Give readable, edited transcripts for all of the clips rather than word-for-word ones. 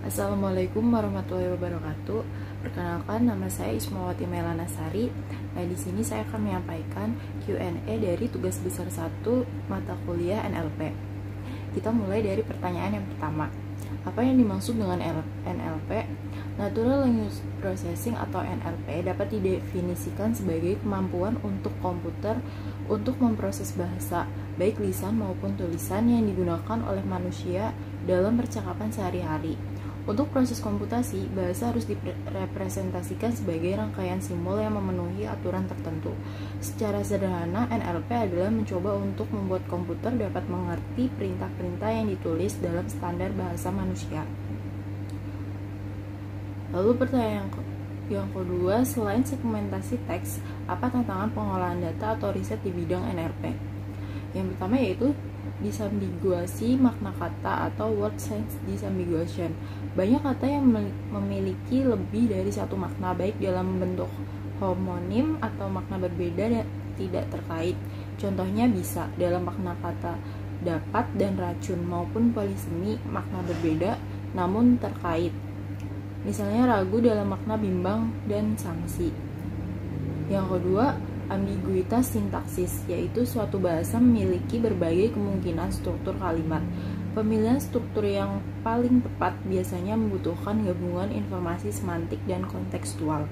Assalamualaikum warahmatullahi wabarakatuh. Perkenalkan, nama saya Ismawati Melanasari. Nah, di sini saya akan menyampaikan Q&A dari tugas besar 1 mata kuliah NLP. Kita mulai dari pertanyaan yang pertama. Apa yang dimaksud dengan NLP? Natural Language Processing atau NLP dapat didefinisikan sebagai kemampuan untuk komputer untuk memproses bahasa, baik lisan maupun tulisan yang digunakan oleh manusia dalam percakapan sehari-hari. Untuk proses komputasi, bahasa harus direpresentasikan sebagai rangkaian simbol yang memenuhi aturan tertentu. Secara sederhana, NLP adalah mencoba untuk membuat komputer dapat mengerti perintah-perintah yang ditulis dalam standar bahasa manusia. Lalu pertanyaan yang kedua, selain segmentasi teks, apa tantangan pengolahan data atau riset di bidang NLP? Yang pertama yaitu disambiguasi makna kata atau word sense disambiguation. Banyak kata yang memiliki lebih dari satu makna, baik dalam bentuk homonim atau makna berbeda dan tidak terkait. Contohnya bisa dalam makna kata dapat dan racun, maupun polisemi, makna berbeda namun terkait. Misalnya ragu dalam makna bimbang dan sanksi. Yang kedua, ambiguitas sintaksis, yaitu suatu bahasa memiliki berbagai kemungkinan struktur kalimat. Pemilihan struktur yang paling tepat biasanya membutuhkan gabungan informasi semantik dan kontekstual.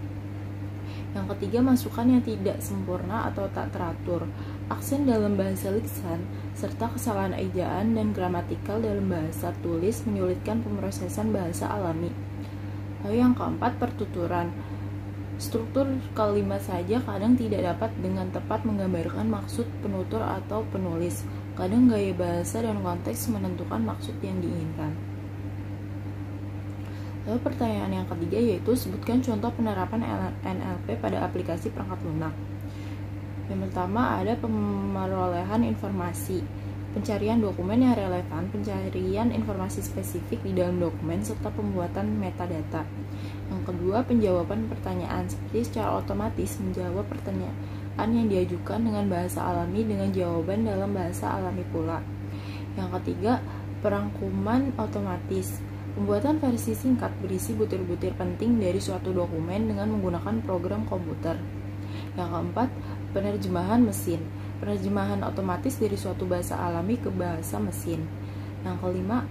Yang ketiga, masukan yang tidak sempurna atau tak teratur. Aksen dalam bahasa lisan, serta kesalahan ejaan dan gramatikal dalam bahasa tulis menyulitkan pemrosesan bahasa alami. Lalu yang keempat, pertuturan. Struktur kalimat saja kadang tidak dapat dengan tepat menggambarkan maksud penutur atau penulis. Kadang gaya bahasa dan konteks menentukan maksud yang diinginkan. Lalu pertanyaan yang ketiga yaitu sebutkan contoh penerapan NLP pada aplikasi perangkat lunak. Yang pertama ada pemerolehan informasi, pencarian dokumen yang relevan, pencarian informasi spesifik di dalam dokumen, serta pembuatan metadata. Yang kedua, penjawaban pertanyaan, seperti secara otomatis menjawab pertanyaan yang diajukan dengan bahasa alami dengan jawaban dalam bahasa alami pula. Yang ketiga, perangkuman otomatis, pembuatan versi singkat berisi butir-butir penting dari suatu dokumen dengan menggunakan program komputer. Yang keempat, penerjemahan mesin, penerjemahan otomatis dari suatu bahasa alami ke bahasa mesin. Yang kelima,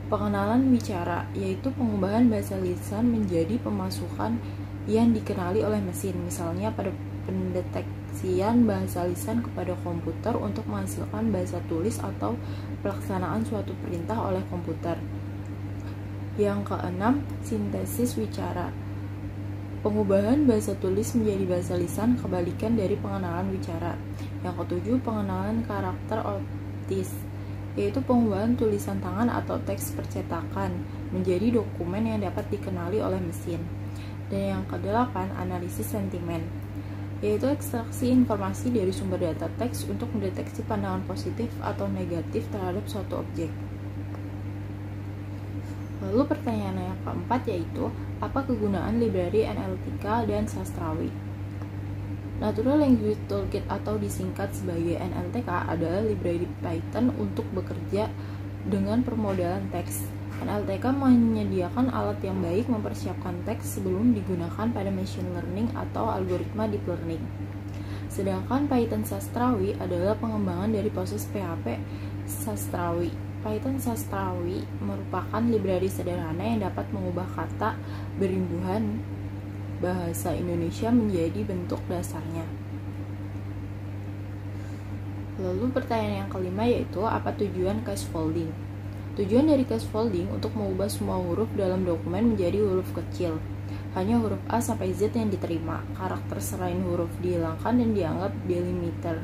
pengenalan wicara, yaitu pengubahan bahasa lisan menjadi pemasukan yang dikenali oleh mesin, misalnya pada pendeteksian bahasa lisan kepada komputer untuk menghasilkan bahasa tulis atau pelaksanaan suatu perintah oleh komputer. Yang keenam, sintesis wicara, pengubahan bahasa tulis menjadi bahasa lisan, kebalikan dari pengenalan wicara. Yang ketujuh, pengenalan karakter optis, yaitu pengubahan tulisan tangan atau teks percetakan menjadi dokumen yang dapat dikenali oleh mesin. Dan yang kedelapan, analisis sentimen, yaitu ekstraksi informasi dari sumber data teks untuk mendeteksi pandangan positif atau negatif terhadap suatu objek. Lalu pertanyaan yang keempat yaitu, apa kegunaan library NLTK dan Sastrawi? Natural Language Toolkit atau disingkat sebagai NLTK adalah library Python untuk bekerja dengan permodalan teks. NLTK menyediakan alat yang baik mempersiapkan teks sebelum digunakan pada machine learning atau algoritma deep learning. Sedangkan Python Sastrawi adalah pengembangan dari proses PHP Sastrawi. Python Sastrawi merupakan library sederhana yang dapat mengubah kata berimbuhan bahasa Indonesia menjadi bentuk dasarnya. Lalu pertanyaan yang kelima yaitu, apa tujuan case folding? Tujuan dari case folding untuk mengubah semua huruf dalam dokumen menjadi huruf kecil. Hanya huruf A sampai Z yang diterima. Karakter selain huruf dihilangkan dan dianggap delimiter.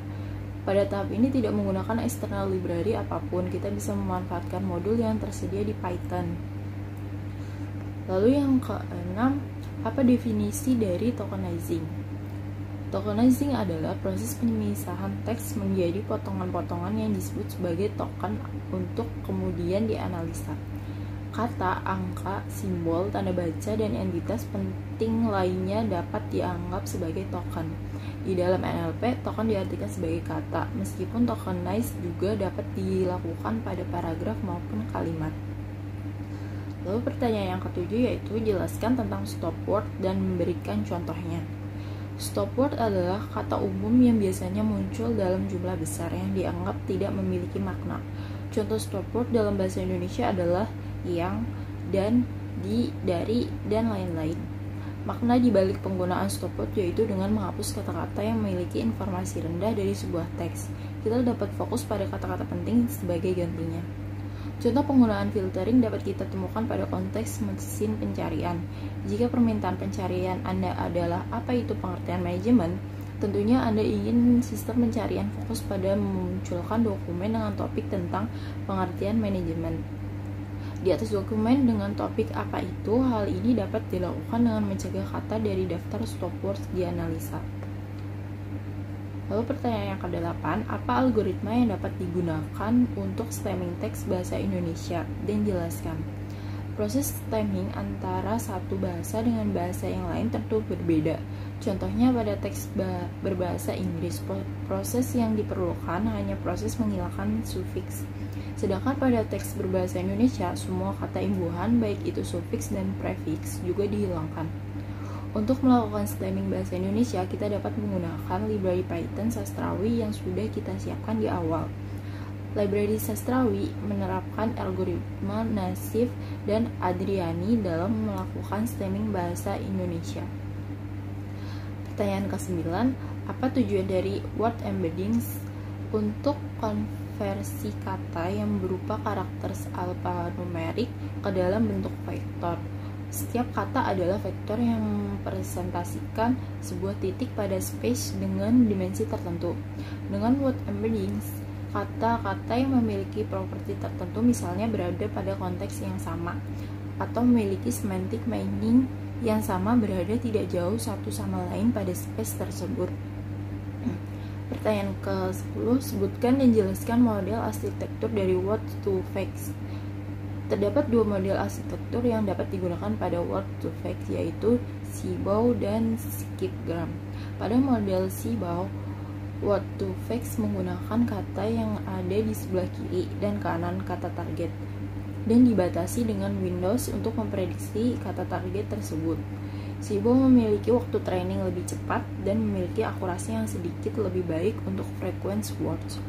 Pada tahap ini tidak menggunakan external library apapun, kita bisa memanfaatkan modul yang tersedia di Python. Lalu yang keenam, apa definisi dari tokenizing? Tokenizing adalah proses pemisahan teks menjadi potongan-potongan yang disebut sebagai token untuk kemudian dianalisa. Kata, angka, simbol, tanda baca, dan entitas penting lainnya dapat dianggap sebagai token. Di dalam NLP, token diartikan sebagai kata, meskipun tokenize juga dapat dilakukan pada paragraf maupun kalimat. Lalu pertanyaan yang ketujuh yaitu jelaskan tentang stop word dan memberikan contohnya. Stop word adalah kata umum yang biasanya muncul dalam jumlah besar yang dianggap tidak memiliki makna. Contoh stop word dalam bahasa Indonesia adalah yang, dan, di, dari, dan lain-lain. Makna dibalik penggunaan stop word yaitu dengan menghapus kata-kata yang memiliki informasi rendah dari sebuah teks. Kita dapat fokus pada kata-kata penting sebagai gantinya. Contoh penggunaan filtering dapat kita temukan pada konteks mesin pencarian. Jika permintaan pencarian Anda adalah apa itu pengertian manajemen, tentunya Anda ingin sistem pencarian fokus pada memunculkan dokumen dengan topik tentang pengertian manajemen. Di atas dokumen dengan topik apa itu, hal ini dapat dilakukan dengan mencegah kata dari daftar stop words dianalisa. Lalu pertanyaan yang ke-8, apa algoritma yang dapat digunakan untuk stemming teks bahasa Indonesia? Dan jelaskan. Proses stemming antara satu bahasa dengan bahasa yang lain tentu berbeda. Contohnya pada teks berbahasa Inggris, proses yang diperlukan hanya proses menghilangkan sufiks. Sedangkan pada teks berbahasa Indonesia, semua kata imbuhan, baik itu sufiks dan prefiks, juga dihilangkan. Untuk melakukan stemming bahasa Indonesia, kita dapat menggunakan library Python Sastrawi yang sudah kita siapkan di awal. Library Sastrawi menerapkan algoritma Nassif dan Adriani dalam melakukan stemming bahasa Indonesia. Pertanyaan ke-9, apa tujuan dari word embeddings? Untuk konversi kata yang berupa karakter alfanumerik ke dalam bentuk vektor. Setiap kata adalah vektor yang mempresentasikan sebuah titik pada space dengan dimensi tertentu. Dengan word embeddings, kata-kata yang memiliki properti tertentu misalnya berada pada konteks yang sama atau memiliki semantic meaning yang sama berada tidak jauh satu sama lain pada space tersebut. Pertanyaan ke-10, sebutkan dan jelaskan model arsitektur dari word to vector. Terdapat dua model arsitektur yang dapat digunakan pada word to vector, yaitu Seabow dan Skipgram. Pada model Seabow, word to vector menggunakan kata yang ada di sebelah kiri dan kanan kata target dan dibatasi dengan windows untuk memprediksi kata target tersebut. Seabow memiliki waktu training lebih cepat dan memiliki akurasi yang sedikit lebih baik untuk frequency words.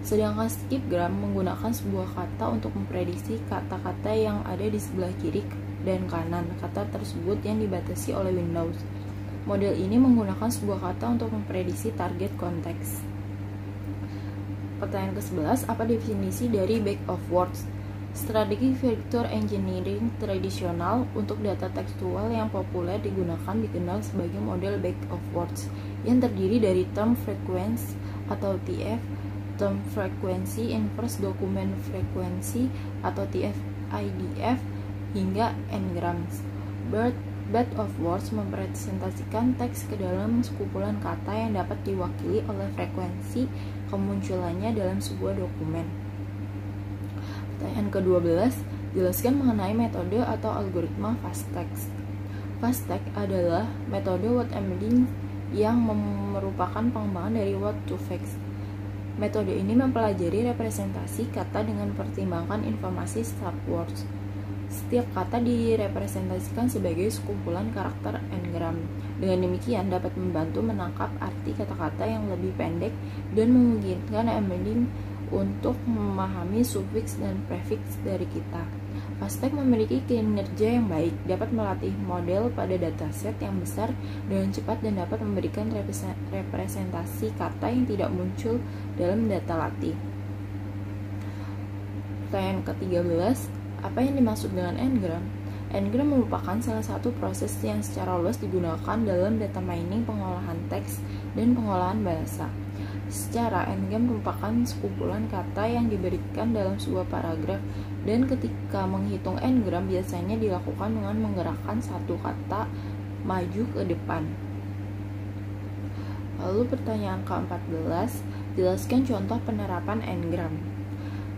Sedangkan Skipgram menggunakan sebuah kata untuk memprediksi kata-kata yang ada di sebelah kiri dan kanan kata tersebut yang dibatasi oleh Windows. Model ini menggunakan sebuah kata untuk memprediksi target konteks. Pertanyaan ke-11, apa definisi dari bag of words? Strategi vector engineering tradisional untuk data tekstual yang populer digunakan dikenal sebagai model bag of words yang terdiri dari term frequency atau TF, term frequency inverse document frequency atau TF-IDF, hingga n-grams. Bed of words mempresentasikan teks ke dalam sekumpulan kata yang dapat diwakili oleh frekuensi kemunculannya dalam sebuah dokumen. Pertanyaan ke-12, jelaskan mengenai metode atau algoritma fast text. Fast text adalah metode word embedding yang merupakan pengembangan dari word to vector. Metode ini mempelajari representasi kata dengan mempertimbangkan informasi subwords. Setiap kata direpresentasikan sebagai sekumpulan karakter n-gram. Dengan demikian dapat membantu menangkap arti kata-kata yang lebih pendek dan memungkinkan embedding untuk memahami sufiks dan prefiks dari kita. FastText memiliki kinerja yang baik, dapat melatih model pada dataset yang besar dengan cepat dan dapat memberikan representasi kata yang tidak muncul dalam data latih. Pertanyaan ke-13, apa yang dimaksud dengan n-gram? N-gram merupakan salah satu proses yang secara luas digunakan dalam data mining, pengolahan teks, dan pengolahan bahasa. Secara n-gram merupakan sekumpulan kata yang diberikan dalam sebuah paragraf, dan ketika menghitung n-gram biasanya dilakukan dengan menggerakkan satu kata maju ke depan. Lalu pertanyaan ke-14, jelaskan contoh penerapan n-gram.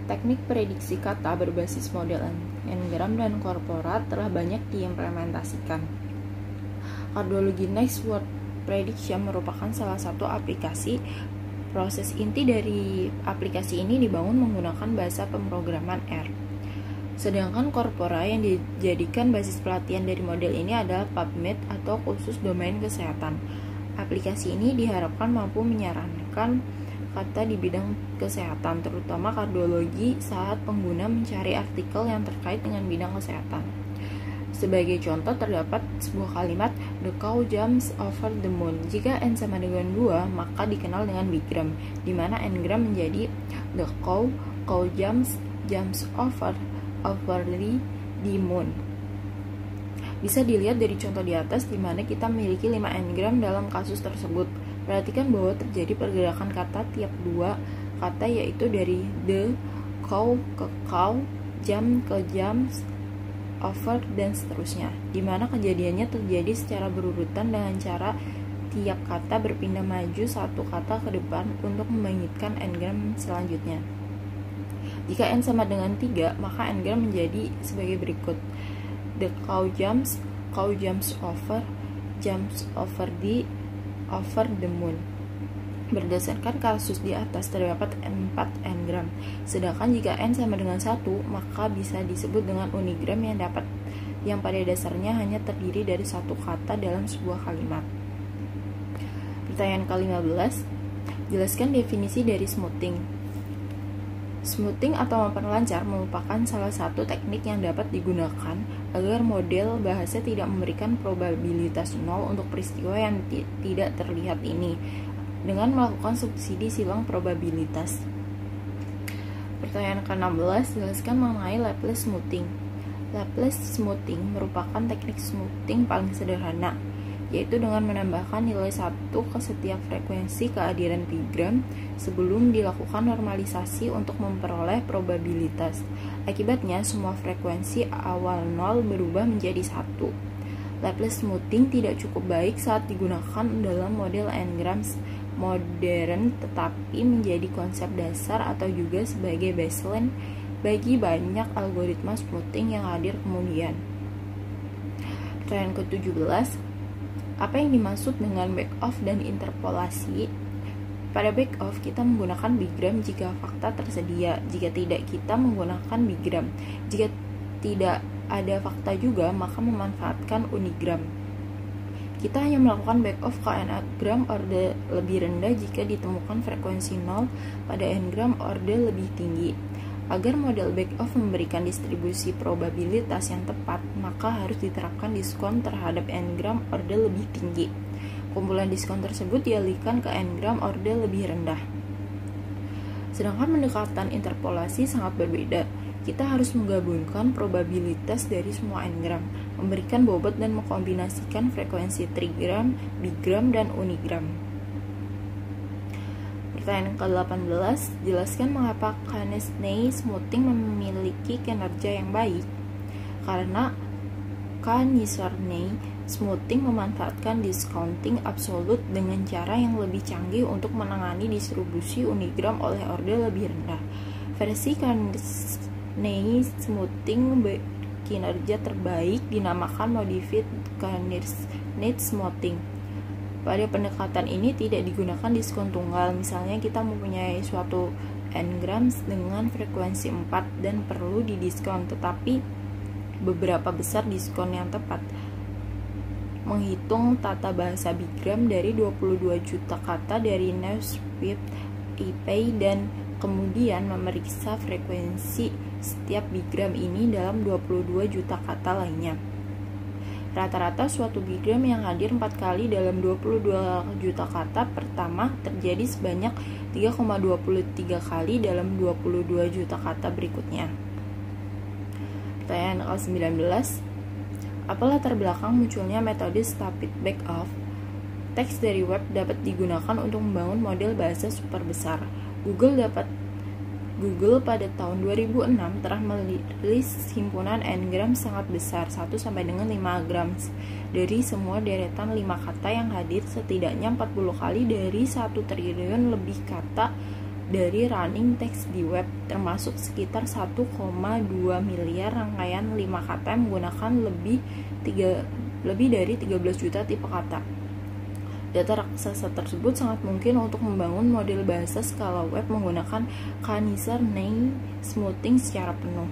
Teknik prediksi kata berbasis model n-gram dan korporat telah banyak diimplementasikan. Cardology Next Word Prediction merupakan salah satu aplikasi. Proses inti dari aplikasi ini dibangun menggunakan bahasa pemrograman R. Sedangkan korpora yang dijadikan basis pelatihan dari model ini adalah PubMed atau khusus domain kesehatan. Aplikasi ini diharapkan mampu menyarankan kata di bidang kesehatan, terutama kardiologi saat pengguna mencari artikel yang terkait dengan bidang kesehatan. Sebagai contoh terdapat sebuah kalimat "The cow jumps over the moon". Jika n sama dengan 2, maka dikenal dengan bigram, di mana n-gram menjadi "The cow jumps over the moon". Bisa dilihat dari contoh di atas di mana kita memiliki 5 n-gram dalam kasus tersebut. Perhatikan bahwa terjadi pergerakan kata tiap 2 kata, yaitu dari the, cow ke cow, jam ke jumps, over, dan seterusnya, di mana kejadiannya terjadi secara berurutan dengan cara tiap kata berpindah maju satu kata ke depan untuk membangkitkan n-gram selanjutnya. Jika n sama dengan 3, maka n-gram menjadi sebagai berikut: the cow jumps over the moon. Berdasarkan kasus di atas terdapat 4 n-gram. Sedangkan jika n sama dengan 1, maka bisa disebut dengan unigram yang pada dasarnya hanya terdiri dari satu kata dalam sebuah kalimat. Pertanyaan ke-15, jelaskan definisi dari smoothing. Smoothing atau memperlancar merupakan salah satu teknik yang dapat digunakan agar model bahasa tidak memberikan probabilitas 0 untuk peristiwa yang tidak terlihat ini, dengan melakukan subsidi silang probabilitas. Pertanyaan ke-16, jelaskan mengenai Laplace smoothing. Laplace smoothing merupakan teknik smoothing paling sederhana, yaitu dengan menambahkan nilai 1 ke setiap frekuensi kehadiran bigram sebelum dilakukan normalisasi untuk memperoleh probabilitas. Akibatnya, semua frekuensi awal 0 berubah menjadi 1. Laplace smoothing tidak cukup baik saat digunakan dalam model n-gram modern, tetapi menjadi konsep dasar atau juga sebagai baseline bagi banyak algoritma smoothing yang hadir kemudian. Pertanyaan ke-17, apa yang dimaksud dengan back-off dan interpolasi? Pada back-off, kita menggunakan bigram jika fakta tersedia. Jika tidak, kita menggunakan bigram. Jika tidak ada fakta juga, maka memanfaatkan unigram. Kita hanya melakukan back-off ke n-gram orde lebih rendah jika ditemukan frekuensi 0 pada n-gram orde lebih tinggi. Agar model back-off memberikan distribusi probabilitas yang tepat, maka harus diterapkan diskon terhadap n-gram orde lebih tinggi. Kumpulan diskon tersebut dialihkan ke n-gram orde lebih rendah. Sedangkan pendekatan interpolasi sangat berbeda. Kita harus menggabungkan probabilitas dari semua n-gram, memberikan bobot dan mengkombinasikan frekuensi trigram, bigram, dan unigram. Pertanyaan ke-18, jelaskan mengapa K-Ney smoothing memiliki kinerja yang baik. Karena K-Ney smoothing memanfaatkan discounting absolut dengan cara yang lebih canggih untuk menangani distribusi unigram oleh orde lebih rendah. Versi K-Ney smoothing kinerja terbaik dinamakan modified K-Ney smoothing. Pada pendekatan ini tidak digunakan diskon tunggal. Misalnya kita mempunyai suatu n-gram dengan frekuensi 4 dan perlu didiskon, tetapi beberapa besar diskon yang tepat. Menghitung tata bahasa bigram dari 22 juta kata dari Naismith IP dan kemudian memeriksa frekuensi setiap bigram ini dalam 22 juta kata lainnya. Rata-rata suatu bigram yang hadir 4 kali dalam 22 juta kata pertama terjadi sebanyak 3,23 kali dalam 22 juta kata berikutnya. Pertanyaan ke-19, apa latar belakang munculnya metode Stupid Back-Off? Teks dari web dapat digunakan untuk membangun model bahasa super besar. Google pada tahun 2006 telah merilis himpunan n-gram sangat besar 1 sampai dengan 5 gram dari semua deretan 5 kata yang hadir setidaknya 40 kali dari 1 triliun lebih kata dari running text di web, termasuk sekitar 1,2 miliar rangkaian 5 kata yang menggunakan lebih dari 13 juta tipe kata. Data raksasa tersebut sangat mungkin untuk membangun model bahasa skala web menggunakan K-Ney smoothing secara penuh.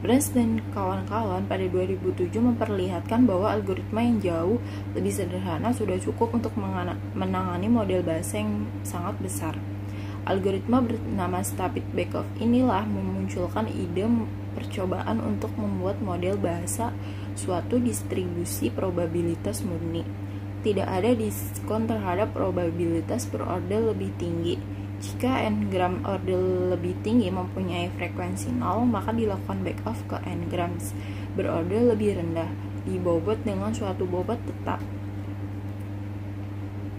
Brans dan kawan-kawan pada 2007 memperlihatkan bahwa algoritma yang jauh lebih sederhana sudah cukup untuk menangani model bahasa yang sangat besar. Algoritma bernama Stupid Bake-Off inilah memunculkan ide percobaan untuk membuat model bahasa suatu distribusi probabilitas murni. Tidak ada diskon terhadap probabilitas berorder lebih tinggi. Jika n-gram order lebih tinggi mempunyai frekuensi 0, maka dilakukan bake-off ke n-grams berorder lebih rendah, dibobot dengan suatu bobot tetap.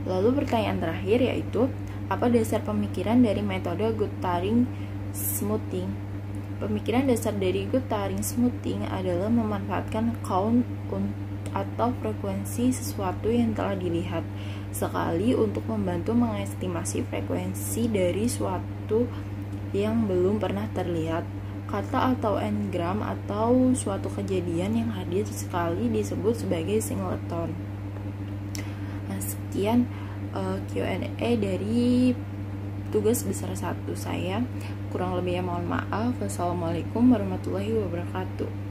Lalu pertanyaan terakhir yaitu, apa dasar pemikiran dari metode Good-Turing Smoothing? Pemikiran dasar dari Good-Turing Smoothing adalah memanfaatkan count atau frekuensi sesuatu yang telah dilihat sekali untuk membantu mengestimasi frekuensi dari suatu yang belum pernah terlihat. Kata atau n-gram atau suatu kejadian yang hadir sekali disebut sebagai singleton. Nah, sekian Q&A dari tugas besar 1 saya. Kurang lebihnya mohon maaf. Wassalamualaikum warahmatullahi wabarakatuh.